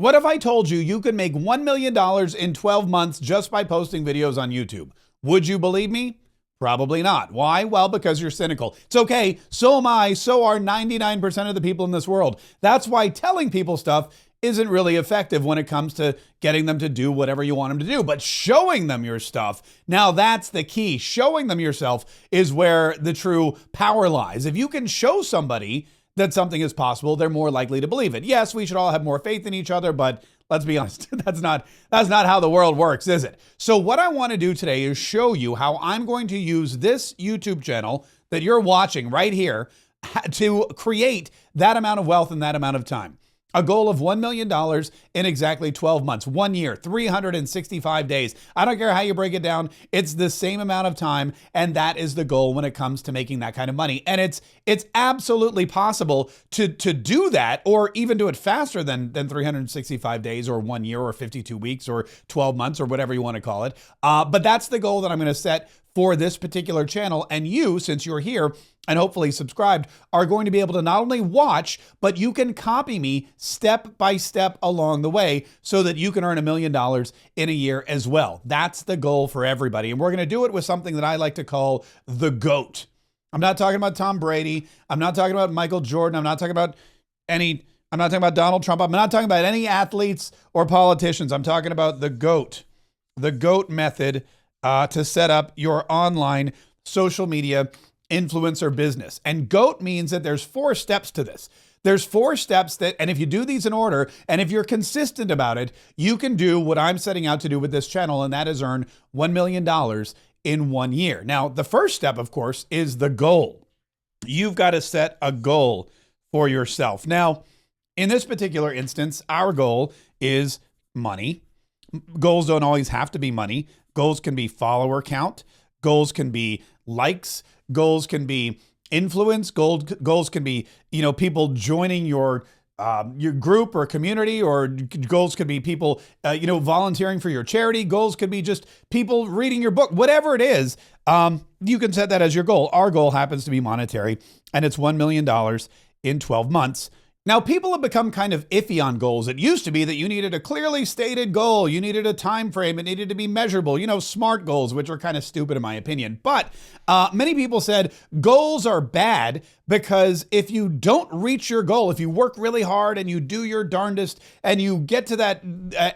What if I told you you could make $1 million in 12 months just by posting videos on YouTube? Would you believe me? Probably not. Why? Well, because you're cynical. It's okay. So am I. So are 99% of the people in this world. That's why telling people stuff isn't really effective when it comes to getting them to do whatever you want them to do. But showing them your stuff, now that's the key. Showing them yourself is where the true power lies. If you can show somebody that something is possible, they're more likely to believe it. Yes, we should all have more faith in each other, but let's be honest, that's not how the world works, is it? So what I want to do today is show you how I'm going to use this YouTube channel that you're watching right here to create that amount of wealth in that amount of time. A goal of $1 million in exactly 12 months, 1 year, 365 days. I don't care how you break it down. It's the same amount of time. And that is the goal when it comes to making that kind of money. And it's absolutely possible to do that, or even do it faster than 365 days or 1 year or 52 weeks or 12 months or whatever you want to call it. But that's the goal that I'm going to set for this particular channel. And you, since you're here and hopefully subscribed, are going to be able to not only watch, but you can copy me step by step along the way so that you can earn $1 million in a year as well. That's the goal for everybody. And we're going to do it with something that I like to call the GOAT. I'm not talking about Tom Brady. I'm not talking about Michael Jordan. I'm not talking about Donald Trump. I'm not talking about any athletes or politicians. I'm talking about the GOAT method to set up your online social media influencer business. And GOAT means that there's 4 steps to this. There's 4 steps and if you do these in order, and if you're consistent about it, you can do what I'm setting out to do with this channel, and that is earn $1 million in 1 year. Now, the first step, of course, is the goal. You've got to set a goal for yourself. Now, in this particular instance, our goal is money. Goals don't always have to be money. Goals can be follower count. Goals can be likes. Goals can be influence. Goals can be, people joining your group or community, or goals could be people, volunteering for your charity. Goals could be just people reading your book, whatever it is. You can set that as your goal. Our goal happens to be monetary, and it's $1 million in 12 months. Now, people have become kind of iffy on goals. It used to be that you needed a clearly stated goal. You needed a time frame. It needed to be measurable. SMART goals, which are kind of stupid in my opinion. But many people said goals are bad because if you don't reach your goal, if you work really hard and you do your darndest and you get to that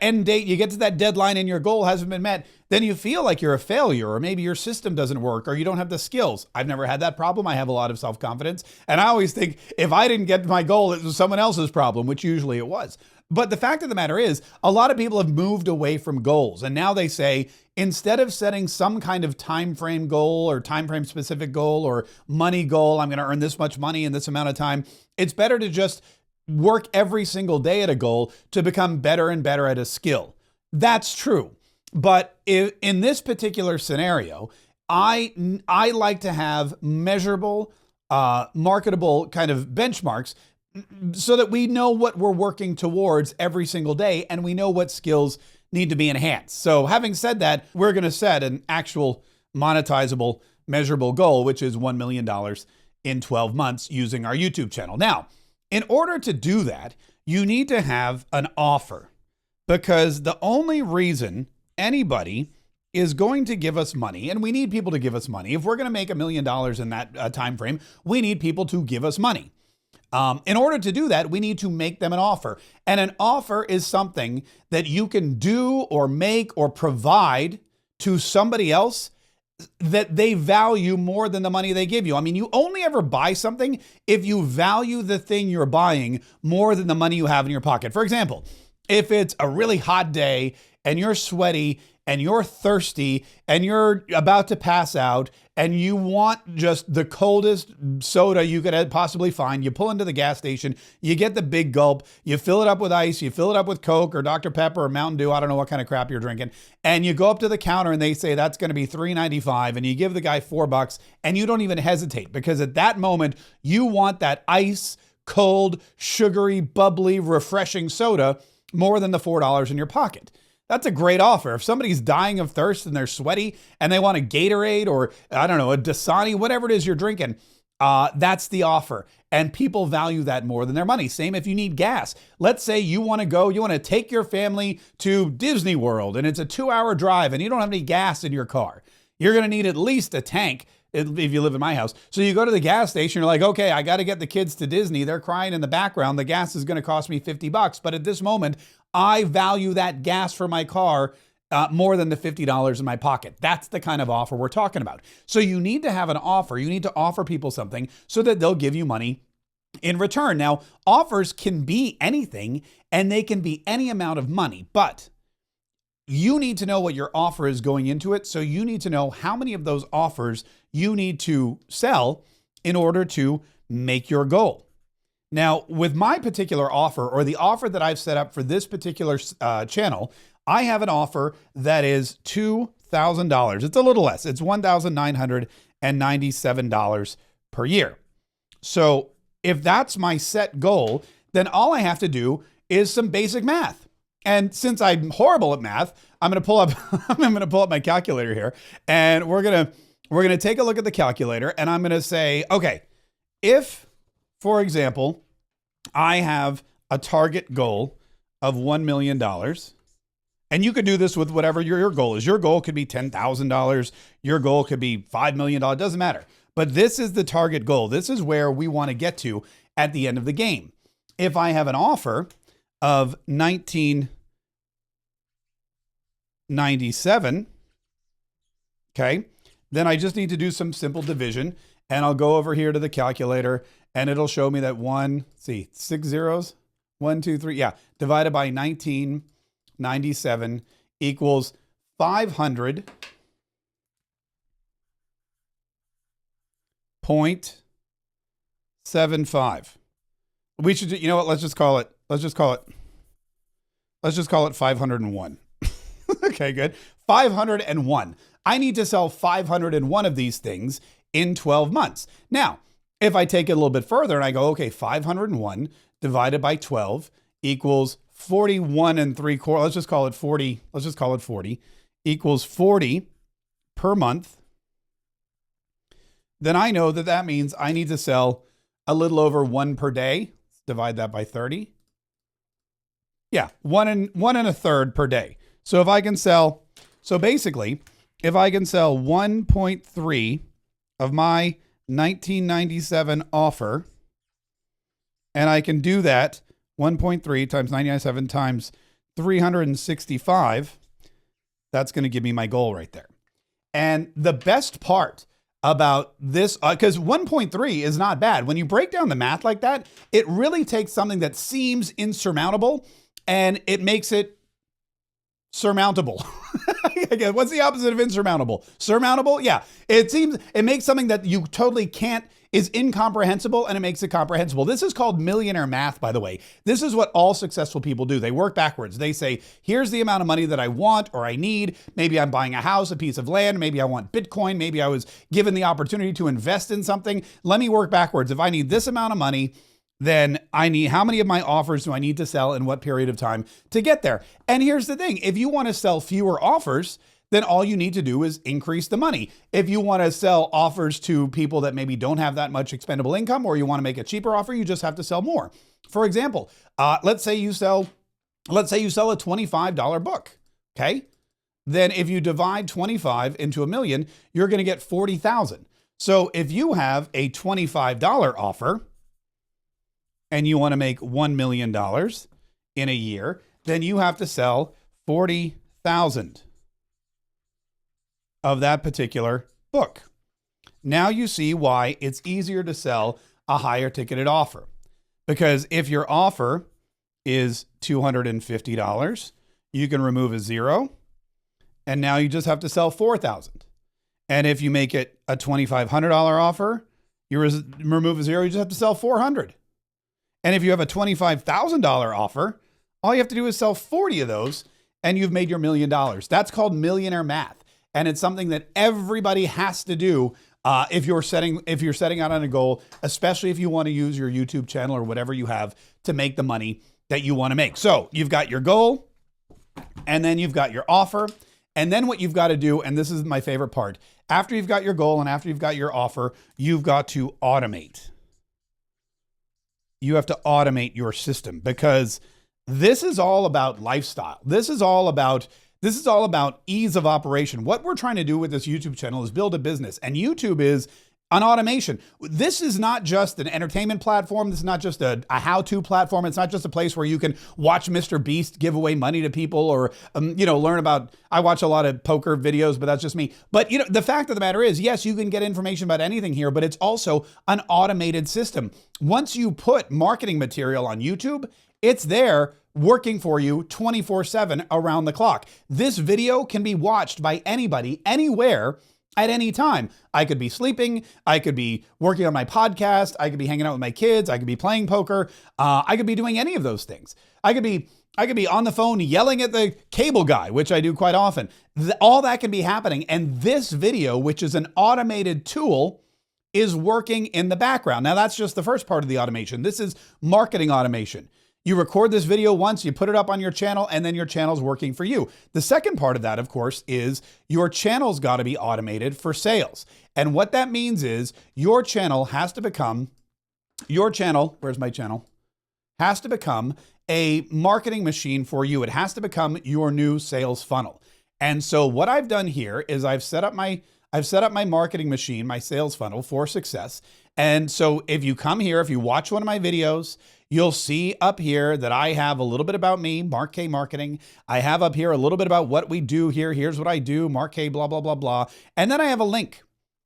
end date, you get to that deadline and your goal hasn't been met, then you feel like you're a failure, or maybe your system doesn't work, or you don't have the skills. I've never had that problem. I have a lot of self-confidence. And I always think if I didn't get my goal, it was someone else's problem, which usually it was. But the fact of the matter is, a lot of people have moved away from goals. And now they say, instead of setting some kind of time frame goal or time frame specific goal or money goal, I'm going to earn this much money in this amount of time, it's better to just work every single day at a goal to become better and better at a skill. That's true. But in this particular scenario, I like to have measurable, marketable kind of benchmarks so that we know what we're working towards every single day, and we know what skills need to be enhanced. So having said that, we're going to set an actual monetizable, measurable goal, which is $1 million in 12 months using our YouTube channel. Now, in order to do that, you need to have an offer, because the only reason anybody is going to give us money, and we need people to give us money. If we're going to make $1 million in that time frame, we need people to give us money. In order to do that, we need to make them an offer. And an offer is something that you can do or make or provide to somebody else that they value more than the money they give you. I mean, you only ever buy something if you value the thing you're buying more than the money you have in your pocket. For example, if it's a really hot day and you're sweaty and you're thirsty and you're about to pass out and you want just the coldest soda you could possibly find, you pull into the gas station, you get the big gulp, you fill it up with ice, you fill it up with Coke or Dr. Pepper or Mountain Dew, I don't know what kind of crap you're drinking, and you go up to the counter and they say that's going to be $3.95, and you give the guy $4 and you don't even hesitate, because at that moment you want that ice, cold, sugary, bubbly, refreshing soda more than the $4 in your pocket. That's a great offer. If somebody's dying of thirst and they're sweaty and they want a Gatorade or, I don't know, a Dasani, whatever it is you're drinking, That's the offer. And people value that more than their money. Same if you need gas. Let's say you want to take your family to Disney World and it's a 2-hour drive and you don't have any gas in your car. You're going to need at least a tank if you live in my house. So you go to the gas station, you're like, okay, I got to get the kids to Disney. They're crying in the background. The gas is going to cost me $50. But at this moment, I value that gas for my car more than the $50 in my pocket. That's the kind of offer we're talking about. So you need to have an offer. You need to offer people something so that they'll give you money in return. Now, offers can be anything and they can be any amount of money, but you need to know what your offer is going into it. So you need to know how many of those offers you need to sell in order to make your goal. Now, with my particular offer, or the offer that I've set up for this particular channel, I have an offer that is $2,000. It's a little less. It's $1,997 per year. So if that's my set goal, then all I have to do is some basic math. And since I'm horrible at math, I'm going to pull up my calculator here, and we're going to take a look at the calculator, and I'm going to say, okay, if, for example, I have a target goal of $1 million, and you could do this with whatever your goal is. Your goal could be $10,000. Your goal could be $5 million. It doesn't matter. But this is the target goal. This is where we want to get to at the end of the game. If I have an offer of $1997, okay, then I just need to do some simple division, and I'll go over here to the calculator, and it'll show me that 6 zeros, 1, 2, 3, yeah, divided by 1997 equals 500.75. We should, you know what? Let's just call it 501. Okay, good. 501. I need to sell 501 of these things in 12 months. Now, if I take it a little bit further and I go, okay, 501 divided by 12 equals 41 and 3/4. Let's just call it 40. Let's just call it 40 equals 40 per month. Then I know that that means I need to sell a little over 1 per day. Let's divide that by 30. Yeah, 1 and 1/3 per day. So if I can sell, basically, if I can sell 1.3 of my 1997 offer, and I can do that 1.3 times 997 times 365, that's going to give me my goal right there. And the best part about this, because 1.3 is not bad. When you break down the math like that, it really takes something that seems insurmountable and it makes it surmountable. What's the opposite of insurmountable? Surmountable? Yeah. It makes something that you totally can't, is incomprehensible, and it makes it comprehensible. This is called millionaire math, by the way. This is what all successful people do. They work backwards. They say, here's the amount of money that I want or I need. Maybe I'm buying a house, a piece of land. Maybe I want Bitcoin. Maybe I was given the opportunity to invest in something. Let me work backwards. If I need this amount of money, then I need, how many of my offers do I need to sell in what period of time to get there? And here's the thing. If you want to sell fewer offers, then all you need to do is increase the money. If you want to sell offers to people that maybe don't have that much expendable income, or you want to make a cheaper offer, you just have to sell more. For example, let's say you sell a $25 book. Okay. Then if you divide 25 into a million, you're going to get 40,000. So if you have a $25 offer and you want to make $1 million in a year, then you have to sell 40,000 of that particular book. Now you see why it's easier to sell a higher ticketed offer. Because if your offer is $250, you can remove a zero, and now you just have to sell 4,000. And if you make it a $2,500 offer, you remove a zero, you just have to sell 400. And if you have a $25,000 offer, all you have to do is sell 40 of those, and you've made your $1 million. That's called millionaire math. And it's something that everybody has to do if you're setting out on a goal, especially if you want to use your YouTube channel or whatever you have to make the money that you want to make. So you've got your goal, and then you've got your offer. And then what you've got to do, and this is my favorite part, after you've got your goal and after you've got your offer, you've got to automate. You have to automate your system, because this is all about lifestyle. This is all about ease of operation. What we're trying to do with this YouTube channel is build a business, and YouTube is an automation. This is not just an entertainment platform. This is not just a how-to platform. It's not just a place where you can watch Mr. Beast give away money to people, or learn about. I watch a lot of poker videos, but that's just me. But the fact of the matter is, yes, you can get information about anything here, but it's also an automated system. Once you put marketing material on YouTube, it's there working for you 24/7 around the clock. This video can be watched by anybody, anywhere, at any time. I could be sleeping. I could be working on my podcast. I could be hanging out with my kids. I could be playing poker. I could be doing any of those things. I could be on the phone yelling at the cable guy, which I do quite often. All that can be happening. And this video, which is an automated tool, is working in the background. Now, that's just the first part of the automation. This is marketing automation. You record this video once, you put it up on your channel, and then your channel's working for you. The second part of that, of course, is your channel's got to be automated for sales. And what that means is your channel has to become, where's my channel? Has to become a marketing machine for you. It has to become your new sales funnel. And so what I've done here is I've set up my marketing machine, my sales funnel for success. And so if you come here, if you watch one of my videos, you'll see up here that I have a little bit about me, Mark K Marketing. I have up here a little bit about what we do here. Here's what I do, Mark K, blah, blah, blah, blah. And then I have a link.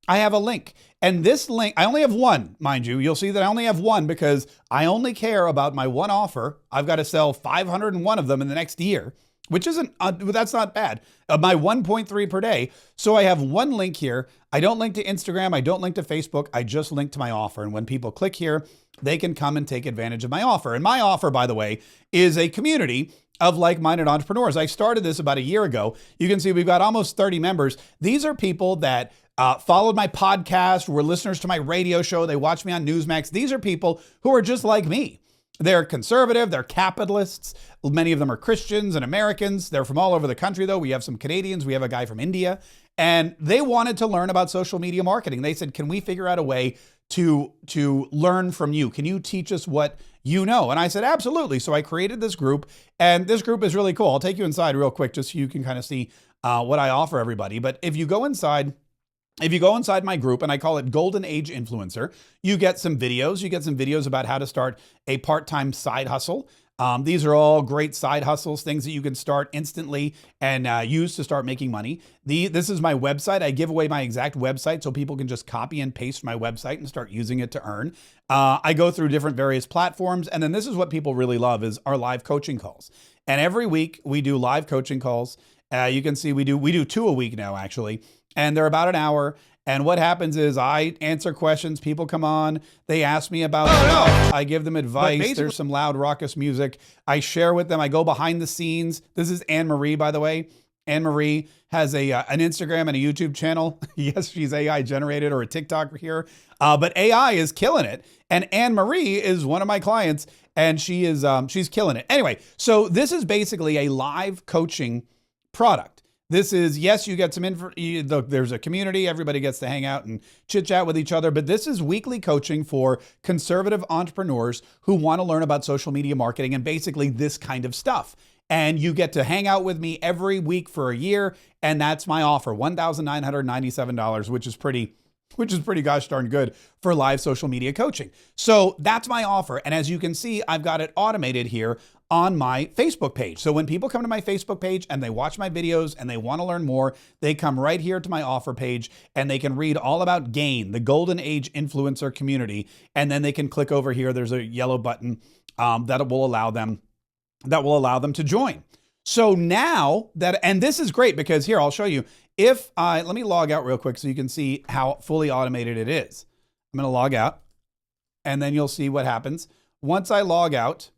And this link, I only have one, mind you. You'll see that I only have one because I only care about my one offer. I've got to sell 501 of them in the next year, which isn't, that's not bad. My 1.3 per day. So I have one link here. I don't link to Instagram. I don't link to Facebook. I just link to my offer. And when people click here, they can come and take advantage of my offer. And my offer, by the way, is a community of like-minded entrepreneurs. I started this about a year ago. You can see we've got almost 30 members. These are people that followed my podcast, were listeners to my radio show. They watch me on Newsmax. These are people who are just like me. They're conservative, they're capitalists. Many of them are Christians and Americans. They're from all over the country, though. We have some Canadians. We have a guy from India. And they wanted to learn about social media marketing. They said, can we figure out a way to learn from you? Can you teach us what you know? And I said, absolutely. So I created this group, and this group is really cool. I'll take you inside real quick just so you can kind of see what I offer everybody. But if you go inside my group, and I call it Golden Age Influencer, you get some videos. You get some videos about how to start a part-time side hustle. These are all great side hustles, things that you can start instantly and use to start making money. This is my website. I give away my exact website so people can just copy and paste my website and start using it to earn. I go through different various platforms. And then this is what people really love is our live coaching calls. And every week we do live coaching calls. You can see we do 2 a week now, actually. And they're about an hour. And what happens is I answer questions. People come on. They ask me about stuff. I give them advice. There's some loud, raucous music. I share with them. I go behind the scenes. This is Anne Marie, by the way. Anne Marie has an Instagram and a YouTube channel. Yes, she's AI generated, or a TikTok here. But AI is killing it. And Anne Marie is one of my clients, and she's killing it. Anyway, so this is basically a live coaching product. This is, yes, you get some info. There's a community. Everybody gets to hang out and chit chat with each other. But this is weekly coaching for conservative entrepreneurs who want to learn about social media marketing and basically this kind of stuff. And you get to hang out with me every week for a year. And that's my offer, $1,997, which is pretty gosh darn good for live social media coaching. So that's my offer. And as you can see, I've got it automated here on my Facebook page. So when people come to my Facebook page and they watch my videos and they want to learn more, they come right here to my offer page and they can read all about GAIN, the Golden Age Influencer Community. And then they can click over here. There's a yellow button that will allow them to join. So now that, and this is great because here, I'll show you. Let me log out real quick so you can see how fully automated it is. I'm going to log out and then you'll see what happens. Once I log out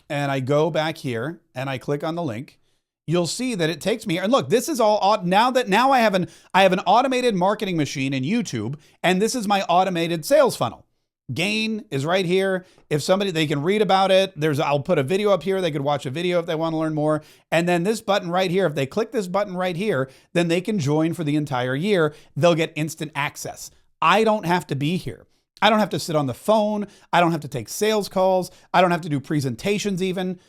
and I go back here and I click on the link, you'll see that it takes me, and look, this is all, now I have an automated marketing machine in YouTube, and this is my automated sales funnel. gain is right here. If somebody, they can read about it. I'll put a video up here. They could watch a video if they want to learn more. And then this button right here, if they click this button right here, then they can join for the entire year. They'll get instant access. I don't have to be here. I don't have to sit on the phone. I don't have to take sales calls. I don't have to do presentations even.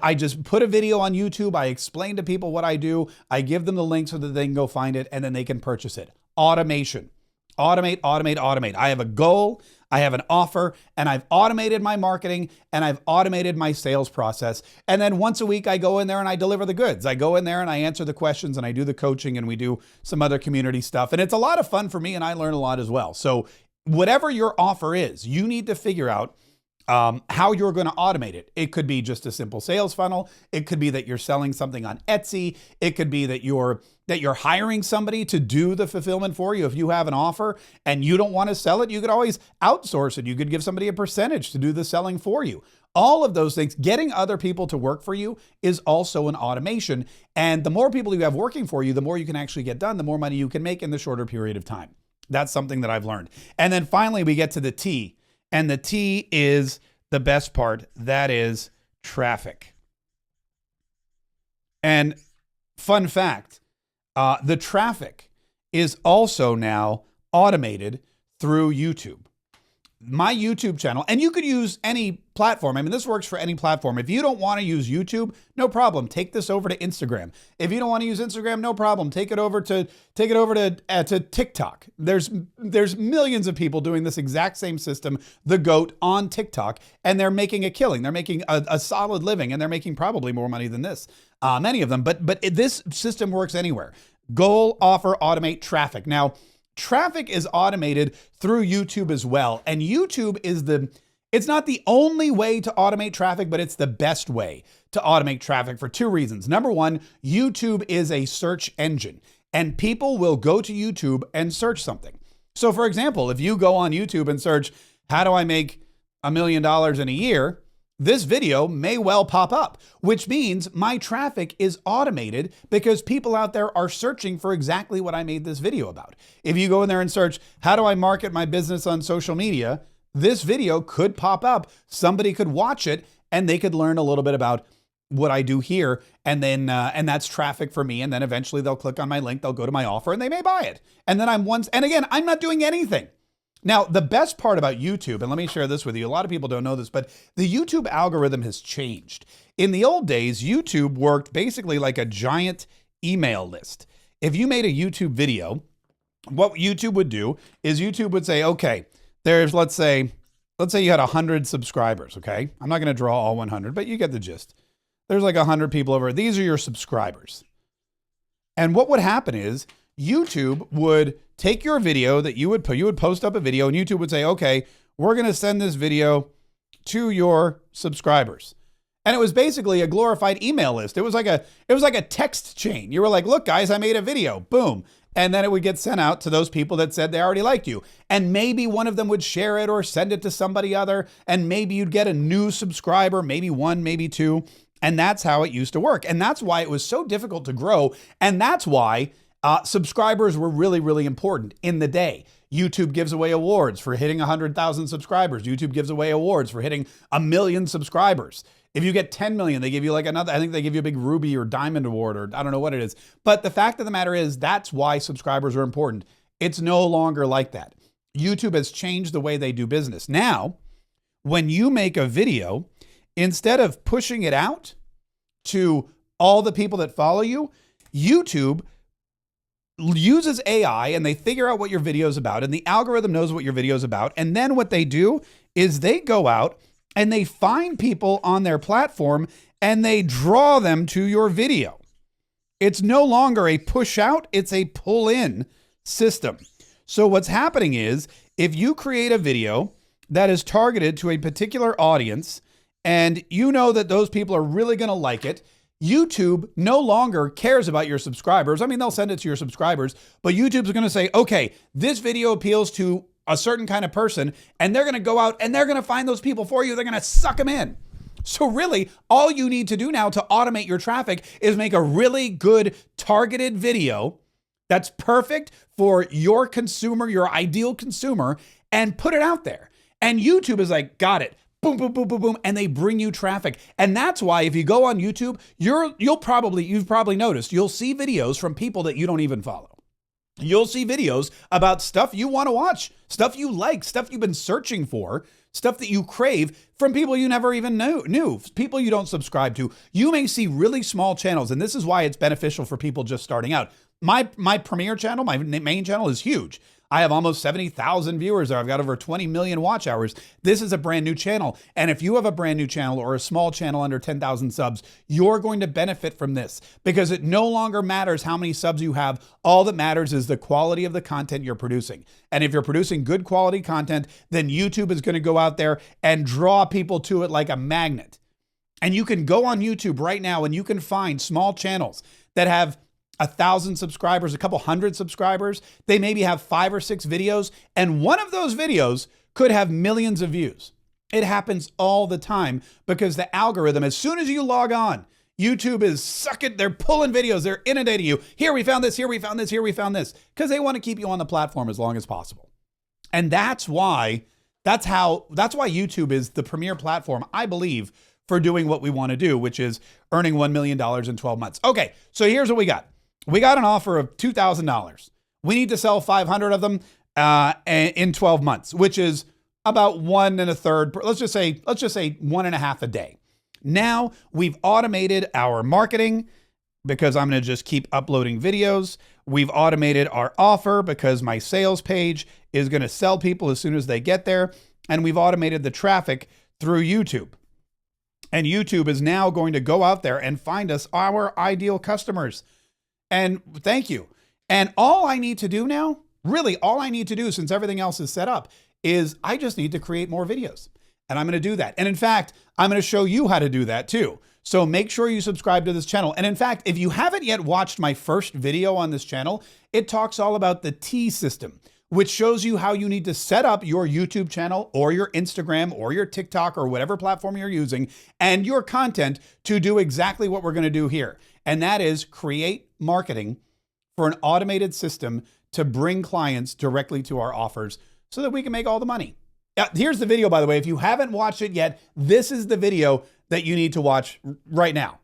I just put a video on YouTube. I explain to people what I do. I give them the link so that they can go find it and then they can purchase it. Automation. Automate, automate, automate. I have a goal. I have an offer, and I've automated my marketing and I've automated my sales process. And then once a week, I go in there and I deliver the goods. I go in there and I answer the questions and I do the coaching and we do some other community stuff. And it's a lot of fun for me and I learn a lot as well. So whatever your offer is, you need to figure out how you're going to automate it. It could be just a simple sales funnel. It could be that you're selling something on Etsy. It could be that you're hiring somebody to do the fulfillment for you. If you have an offer and you don't want to sell it, you could always outsource it. You could give somebody a percentage to do the selling for you. All of those things, getting other people to work for you is also an automation. And the more people you have working for you, the more you can actually get done, the more money you can make in the shorter period of time. That's something that I've learned. And then finally, we get to the T. And the T is the best part. That is traffic. And fun fact, the traffic is also now automated through YouTube. My YouTube channel, and you could use any platform. I mean, this works for any platform. If you don't want to use YouTube, no problem. Take this over to Instagram. If you don't want to use Instagram, no problem. Take it over to TikTok. There's millions of people doing this exact same system, the GOAT, on TikTok, and they're making a killing. They're making a solid living, and they're making probably more money than this. Many of them, but this system works anywhere. Goal, offer, automate, traffic. Now, traffic is automated through YouTube as well. And YouTube is it's not the only way to automate traffic, but it's the best way to automate traffic for two reasons. Number one, YouTube is a search engine and people will go to YouTube and search something. So for example, if you go on YouTube and search, how do I make $1 million in a year? This video may well pop up, which means my traffic is automated because people out there are searching for exactly what I made this video about. If you go in there and search, how do I market my business on social media? This video could pop up. Somebody could watch it and they could learn a little bit about what I do here. And then, and that's traffic for me. And then eventually they'll click on my link, they'll go to my offer and they may buy it. And then and again, I'm not doing anything. Now, the best part about YouTube, and let me share this with you, a lot of people don't know this, but the YouTube algorithm has changed. In the old days, YouTube worked basically like a giant email list. If you made a YouTube video, what YouTube would do is YouTube would say, okay, there's, let's say you had 100 subscribers, okay? I'm not going to draw all 100, but you get the gist. There's like 100 people over. These are your subscribers. And what would happen is YouTube would take your video that you would post up a video and YouTube would say, okay, we're going to send this video to your subscribers. And it was basically a glorified email list. It was like a text chain. You were like, look guys, I made a video, boom. And then it would get sent out to those people that said they already liked you. And maybe one of them would share it or send it to somebody other. And maybe you'd get a new subscriber, maybe one, maybe two. And that's how it used to work. And that's why it was so difficult to grow. And that's why subscribers were really, really important in the day. YouTube gives away awards for hitting 100,000 subscribers. YouTube gives away awards for hitting 1 million subscribers. If you get 10 million, they give you like another, I think they give you a big ruby or diamond award, or I don't know what it is. But the fact of the matter is that's why subscribers are important. It's no longer like that. YouTube has changed the way they do business. Now, when you make a video, instead of pushing it out to all the people that follow you, YouTube uses AI and they figure out what your video is about, and the algorithm knows what your video is about. And then what they do is they go out and they find people on their platform and they draw them to your video. It's no longer a push out, it's a pull in system. So what's happening is if you create a video that is targeted to a particular audience and you know that those people are really going to like it, YouTube no longer cares about your subscribers. I mean, they'll send it to your subscribers, but YouTube's going to say, okay, this video appeals to a certain kind of person, and they're going to go out and they're going to find those people for you. They're going to suck them in. So really, all you need to do now to automate your traffic is make a really good targeted video that's perfect for your consumer, your ideal consumer, and put it out there. And YouTube is like, got it. Boom, boom, boom, boom, boom, and they bring you traffic. And that's why if you go on YouTube, you've probably noticed, you'll see videos from people that you don't even follow. You'll see videos about stuff you want to watch, stuff you like, stuff you've been searching for, stuff that you crave from people you never even knew, people you don't subscribe to. You may see really small channels, and this is why it's beneficial for people just starting out. My premier channel, my main channel is huge. I have almost 70,000 viewers there. I've got over 20 million watch hours. This is a brand new channel. And if you have a brand new channel or a small channel under 10,000 subs, you're going to benefit from this because it no longer matters how many subs you have. All that matters is the quality of the content you're producing. And if you're producing good quality content, then YouTube is going to go out there and draw people to it like a magnet. And you can go on YouTube right now and you can find small channels that have 1,000 subscribers, a couple hundred subscribers. They maybe have 5 or 6 videos, and one of those videos could have millions of views. It happens all the time because the algorithm, as soon as you log on, YouTube is sucking, they're pulling videos, they're inundating you. Here we found this, here we found this, here we found this, because they want to keep you on the platform as long as possible. And that's why YouTube is the premier platform, I believe, for doing what we want to do, which is earning $1 million in 12 months. Okay, so here's what we got. We got an offer of $2,000. We need to sell 500 of them in 12 months, which is about 1 1/3. Let's just say 1.5 a day. Now we've automated our marketing because I'm going to just keep uploading videos. We've automated our offer because my sales page is going to sell people as soon as they get there. And we've automated the traffic through YouTube. And YouTube is now going to go out there and find us our ideal customers. And thank you. And all I need to do now, really all I need to do since everything else is set up, is I just need to create more videos. And I'm going to do that. And in fact, I'm going to show you how to do that too. So make sure you subscribe to this channel. And in fact, if you haven't yet watched my first video on this channel, it talks all about the T system, which shows you how you need to set up your YouTube channel or your Instagram or your TikTok or whatever platform you're using and your content to do exactly what we're going to do here. And that is create marketing for an automated system to bring clients directly to our offers so that we can make all the money. Here's the video, by the way. If you haven't watched it yet, this is the video that you need to watch right now.